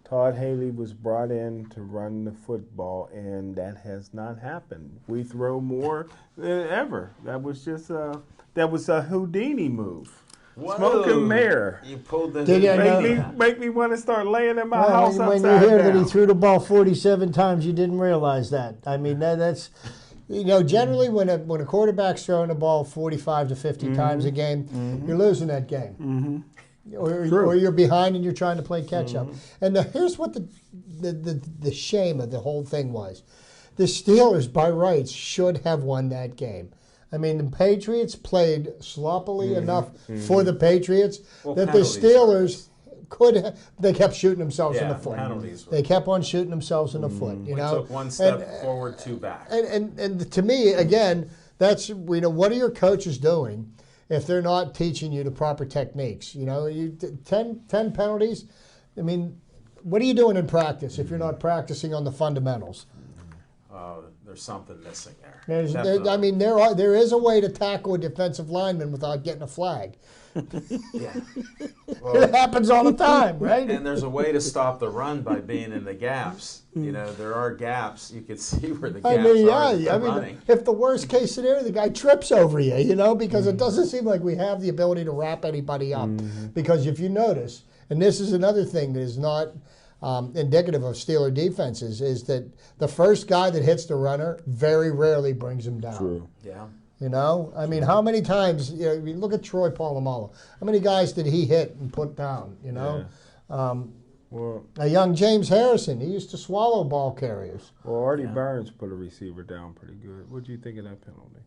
Todd Haley was brought in to run the football, and that has not happened. We throw more than ever. That was just that was a Houdini move. Whoa. Smoke and mirror. You pulled the. Did you know- Make me want to start laying in my Well, house when upside you hear down. that he threw the ball 47 times, you didn't realize that. I mean, that's, generally when a quarterback's throwing the ball 45 to 50 times a game, you're losing that game. Or you're behind and you're trying to play catch up. And here's what the shame of the whole thing was. The Steelers, by rights, should have won that game. I mean, the Patriots played sloppily enough for the Patriots that the penalties Steelers they kept shooting themselves in Yeah, the foot. penalties were- They kept on shooting themselves in the foot. We took one step forward, two back. And to me, again, that's what are your coaches doing if they're not teaching you the proper techniques? 10 penalties. I mean, what are you doing in practice if you're not practicing on the fundamentals? There's something missing there. There is a way to tackle a defensive lineman without getting a flag. Yeah. It happens all the time, right? And there's a way to stop the run by being in the gaps. There are gaps. You can see where the gaps are running. If the worst case scenario, the guy trips over you, because it doesn't seem like we have the ability to wrap anybody up. Because if you notice, and this is another thing that is not indicative of Steeler defenses, is that the first guy that hits the runner very rarely brings him down. True. Yeah. How many times, look at Troy Polamalu. How many guys did he hit and put down, Well, A young James Harrison, he used to swallow ball carriers. Artie Burns put a receiver down pretty good. What do you think of that penalty?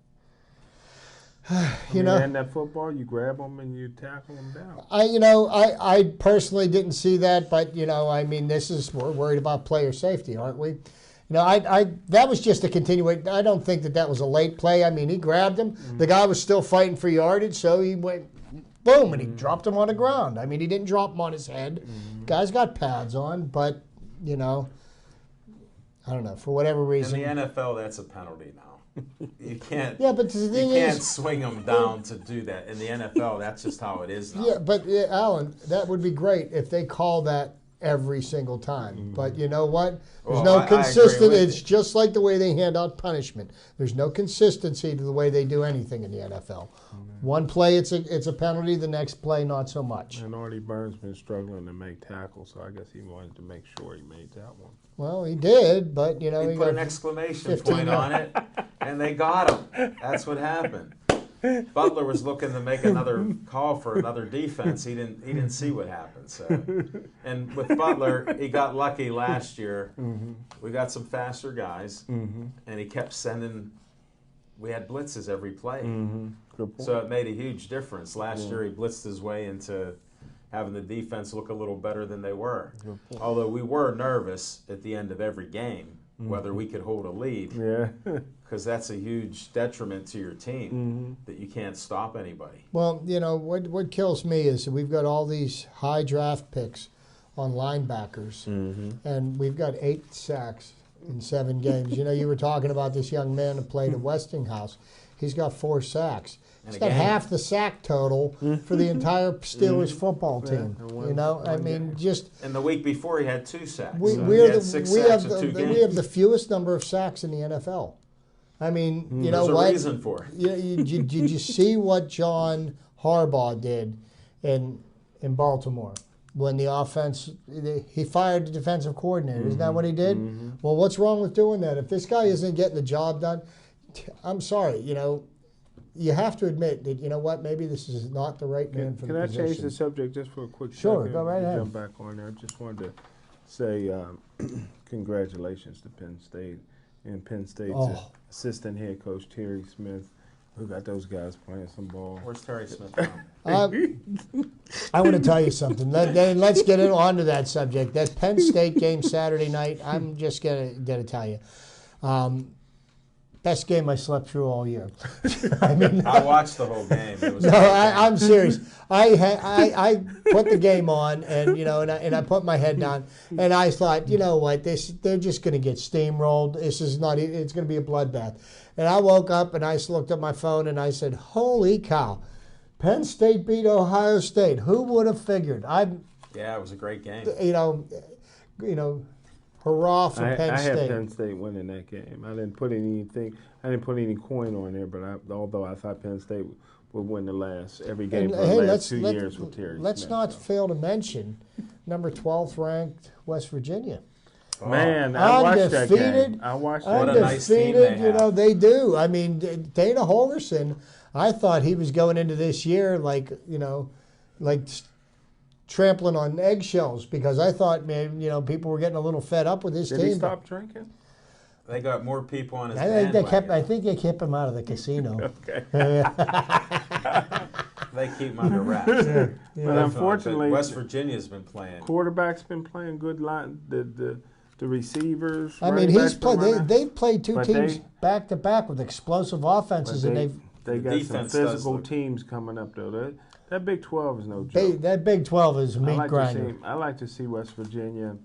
In that football, you grab them and you tackle them down. I personally didn't see that, but we're worried about player safety, aren't we? That was just a continuation. I don't think that was a late play. I mean, he grabbed him. The guy was still fighting for yardage, so he went boom, and he dropped him on the ground. I mean, he didn't drop him on his head. Guy's got pads on, but I don't know, for whatever reason. In the NFL, that's a penalty now. You can't. Yeah, but the thing you can't is, swing them down to do that. In the NFL, that's just how it is now. yeah, but Alan, that would be great if they call that every single time. But you know what? There's no I agree consistent. with It's you. just like the way they hand out punishment. There's no consistency to the way they do anything in the NFL. One play it's a penalty. The next play not so much. And Artie Burns been struggling to make tackles, so I guess he wanted to make sure he made that one. Well, he did, but He he put got an exclamation 15 point on it, and they got him. That's what happened. Butler was looking to make another call for another defense. He didn't see what happened. So, and with Butler, he got lucky last year. We got some faster guys, and he kept sending. We had blitzes every play, Good point. so it made a huge difference. Last year, he blitzed his way into having the defense look a little better than they were. Although we were nervous at the end of every game whether we could hold a lead. Yeah. Because that's a huge detriment to your team that you can't stop anybody. Well, what kills me is we've got all these high draft picks on linebackers, and we've got 8 sacks in 7 games. You were talking about this young man who played at Westinghouse. He's got 4 sacks. He's got half the sack total for the entire Steelers football team. Just And the week before, he had 2 sacks. we So we he are had the 6 we sacks have in the 2 games. we have the fewest number of sacks in the NFL. I mean, you know There's what? a reason for it. Did you see what John Harbaugh did in Baltimore when the offense? He fired the defensive coordinator. Isn't that what he did? Well, what's wrong with doing that? If this guy isn't getting the job done, I'm sorry. You have to admit that maybe this is not the right man for Can the I position. change the subject just for a quick Sure, second? go right ahead. Jump back on there. I just wanted to say congratulations to Penn State and Penn State's assistant head coach Terry Smith, who got those guys playing some ball. Where's Terry Smith from? I want to tell you something. Let's get on to that subject. That Penn State game Saturday night, I'm just gonna tell you. Best game I slept through all year. I mean, I watched the whole game. It was no, a great game. I'm serious. I put the game on, and I put my head down, and I thought, you know what, they're just going to get steamrolled. This is not. It's going to be a bloodbath. And I woke up and I looked at my phone and I said, "Holy cow! Penn State beat Ohio State. Who would have figured?" Yeah, it was a great game. You know, hurrah for Penn I State. had Penn State winning that game. I didn't put any coin on there, but although I thought Penn State would win every game for the last 2 years with Terry Let's Smith, not so. fail to mention number 12th ranked West Virginia. Man, I watched that Undefeated. game. I watched What that. a nice team they Undefeated, have. they do. I mean, Dana Holgerson, I thought he was going into this year like trampling on eggshells because I thought, man, people were getting a little fed up with his Did team. he stop drinking? They got more people on his I think bandwagon. they kept him out of the casino. Okay. They keep him under wraps. But Definitely. unfortunately, But West Virginia's been playing. quarterback's been playing good line. The receivers. I mean, running backs been running. they've played two But teams they- back to back with explosive offenses, But and they The got some defense does physical look- teams coming up though. That Big 12 is no joke. that Big 12 is meat grinder. I like to see West Virginia.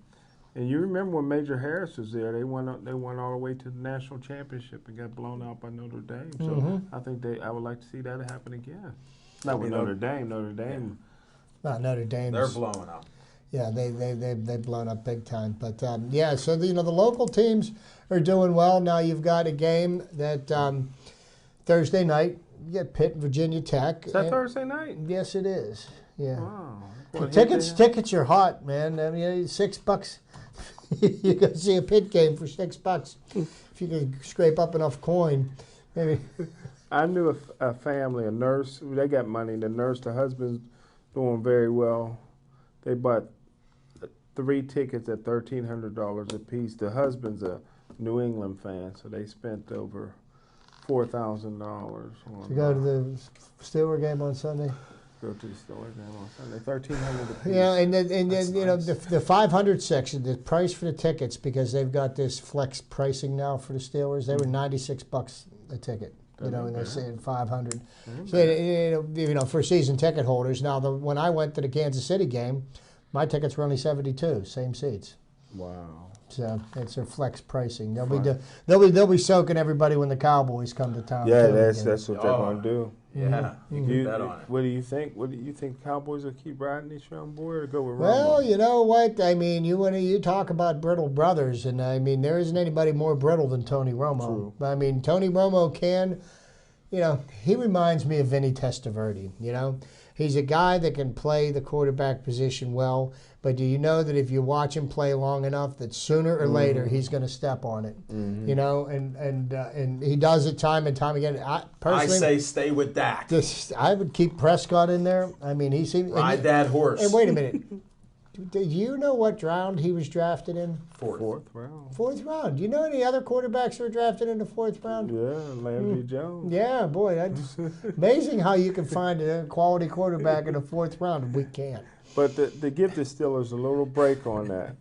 And you remember when Major Harris was there? They went all the way to the national championship and got blown out by Notre Dame. So Mm-hmm. I think I would like to see that happen again. Not with Notre Dame. Notre Dame. Notre Dame. They're blowing up. Yeah, they've blown up big time. But so the local teams are doing well. Now you've got a game that Thursday night. You get Pitt and Virginia Tech. Is that Thursday night? Yes, it is. Yeah. Wow. Tickets are hot, man. I mean, $6. You can see a Pitt game for $6 if you can scrape up enough coin. Maybe. I knew a family, a nurse. They got money. The nurse, the husband's doing very well. They bought 3 tickets at $1,300 a piece. The husband's a New England fan, so they spent over $4,000 To go to the Steeler game on Sunday. Go to the Steelers game on Sunday. $1,300 a piece. Yeah, and then That's the 500 section, the price for the tickets, because they've got this flex pricing now for the Steelers. They were $96 a ticket. And they're saying 500. So for season ticket holders. Now, when I went to the Kansas City game, my tickets were only 72, same seats. Wow. So it's their flex pricing. They'll be soaking everybody when the Cowboys come to town. Yeah, too, that's again. what they're going to do. Yeah, you can bet on it. What do you think? What do you think? Cowboys will keep riding this young boy or go with Romo? Well, you know what? I mean, you talk about brittle brothers, and I mean, there isn't anybody more brittle than Tony Romo. True. I mean, Tony Romo he reminds me of Vinny Testaverde. He's a guy that can play the quarterback position well, but do you know that if you watch him play long enough, that sooner or later he's going to step on it? And he does it time and time again. I say stay with Dak. I would keep Prescott in there. I mean, he seems Ride that horse. And wait a minute. Do you know what round he was drafted in? Fourth. round. 4th round. Do you know any other quarterbacks who were drafted in the 4th round? Yeah, Landry Jones. Yeah, boy, that's amazing how you can find a quality quarterback in the 4th round. We can't. But to give the Steelers a little break on that,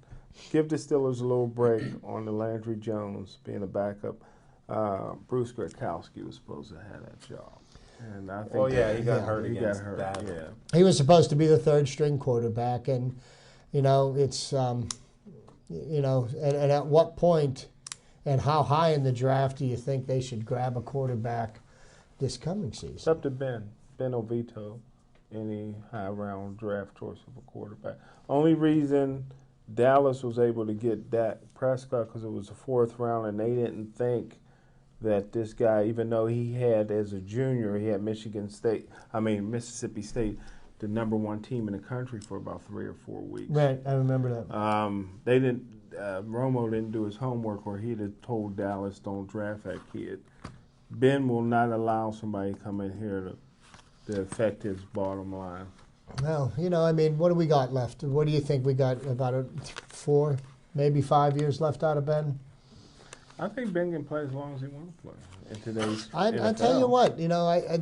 give the Steelers a little break on the Landry Jones being a backup. Bruce Gradkowski was supposed to have that job. And I think he got hurt he against got hurt. that. Yeah. He was supposed to be the 3rd-string quarterback, and it's and at what point and how high in the draft do you think they should grab a quarterback this coming season? It's up to Ben Ovito, any high-round draft choice of a quarterback. Only reason Dallas was able to get Dak Prescott because it was the 4th round, and they didn't think that this guy, even though he had, as a junior, he had Mississippi State, the #1 team in the country for about 3 or 4 weeks. Right, I remember that. Romo didn't do his homework, or he'd have told Dallas, don't draft that kid. Ben will not allow somebody to come in here to affect his bottom line. Well, what do we got left? What do you think we got? About 4, maybe 5 years left out of Ben? I think Ben can play as long as he wants to play in today's I NFL. tell you what,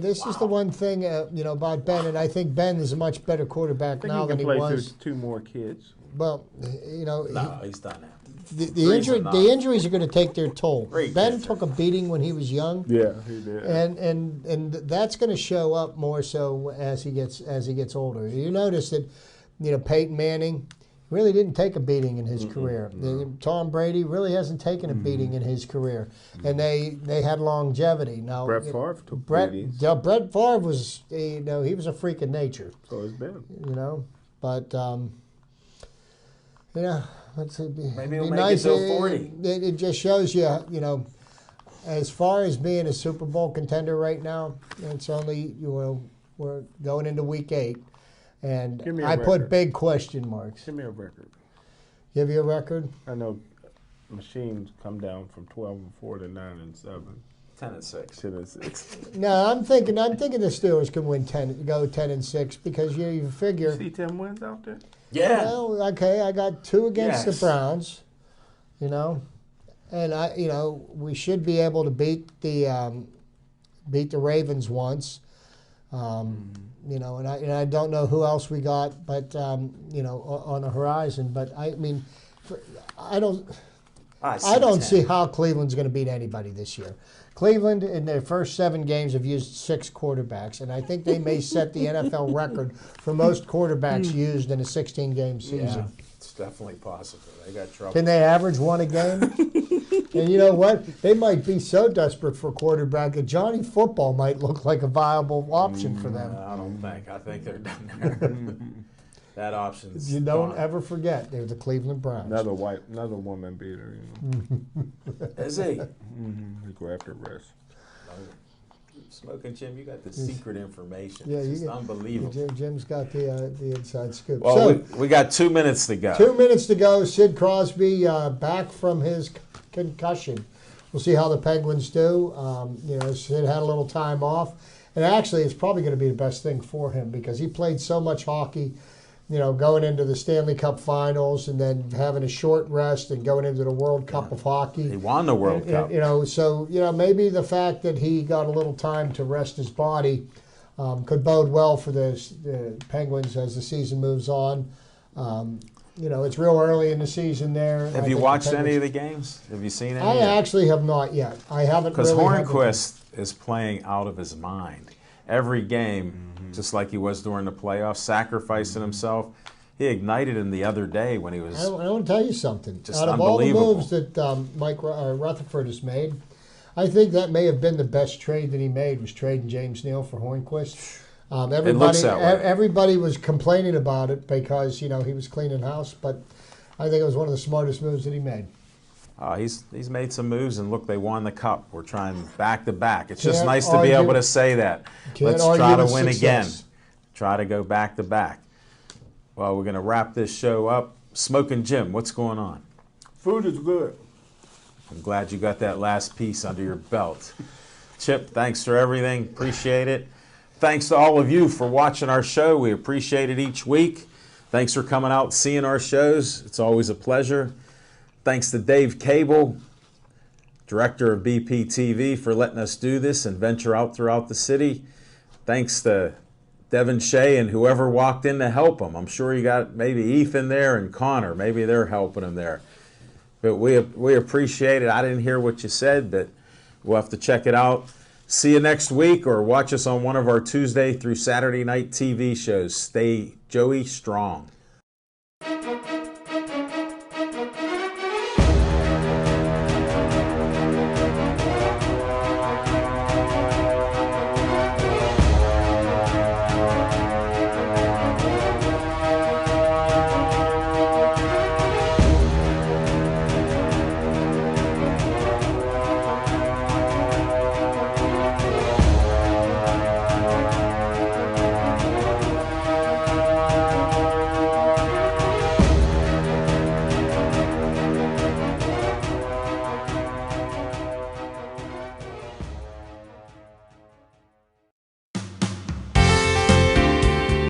this is the one thing, about Ben, and I think Ben is a much better quarterback I think now he than can he play was. through 2 more kids. Well, No, he's done that. the injuries are going to take their toll. Great Ben pitcher. took a beating when he was young. Yeah, he did. And that's going to show up more so as he gets older. You notice that, Peyton Manning really didn't take a beating in his career. Tom Brady really hasn't taken a beating in his career, and they had longevity. Now Brett Favre took beatings. Brett Favre was he was a freak of nature. So it's been. But let's see. Maybe he'll make it till 40. It just shows you, as far as being a Super Bowl contender right now, it's only we're going into week 8, and Give me a I put record. big question marks. Give me a record. Give you a record? I know machines come down from 12-4 to 9-7, 10-6. 10-6. No, I'm thinking the Steelers can win 10-6 because you figure. See 10 wins out there? Yeah. Well, okay, I got 2 against the Yes. Browns, and we should be able to beat the Ravens once, and I don't know who else we got, but on the horizon. But I mean, I don't see how Cleveland's going to beat anybody this year. Cleveland, in their first 7 games, have used 6 quarterbacks, and I think they may set the NFL record for most quarterbacks used in a 16-game season. Yeah, it's definitely possible. They got trouble. Can they average 1 a game? And you know what? They might be so desperate for a quarterback that Johnny Football might look like a viable option for them. I don't think. I think they're done there. That option's You don't gone. ever forget they're the Cleveland Browns. Another woman beater. Is he? He go after rest. Smoking Jim, you got the secret information. Yeah, It's you just get- unbelievable. Jim's got the inside scoop. Well, So, we got 2 minutes to go. 2 minutes to go. Sid Crosby back from his concussion. We'll see how the Penguins do. Sid had a little time off. And actually, it's probably going to be the best thing for him because he played so much hockey, going into the Stanley Cup Finals and then having a short rest and going into the World Cup of Hockey. He won the World Cup. Maybe the fact that he got a little time to rest his body could bode well for the Penguins as the season moves on. It's real early in the season there. Have you watched any of the games? Have you seen any? I actually have not yet. I haven't Because really had the- Hornquist is playing out of his mind. Every game, just like he was during the playoffs, sacrificing himself. He ignited him the other day when he was. I want to tell you something. Just Out of all the unbelievable. moves that Mike Rutherford has made, I think that may have been the best trade that he made was trading James Neal for Hornquist. looks that way. Everybody was complaining about it because he was cleaning house, but I think it was one of the smartest moves that he made. He's made some moves, and look, they won the cup. We're trying back to back. It's just Can't nice to be argue- able to say that. can't Let's argue try to with win again. success. Try to go back to back. Well, we're going to wrap this show up. Smoking Jim, what's going on? Food is good. I'm glad you got that last piece under your belt. Chip, thanks for everything. Appreciate it. Thanks to all of you for watching our show. We appreciate it each week. Thanks for coming out and seeing our shows. It's always a pleasure. Thanks to Dave Cable, director of BPTV, for letting us do this and venture out throughout the city. Thanks to Devin Shea and whoever walked in to help him. I'm sure you got maybe Ethan there and Connor. Maybe they're helping him there. But we appreciate it. I didn't hear what you said, but we'll have to check it out. See you next week or watch us on one of our Tuesday through Saturday night TV shows. Stay Joey strong.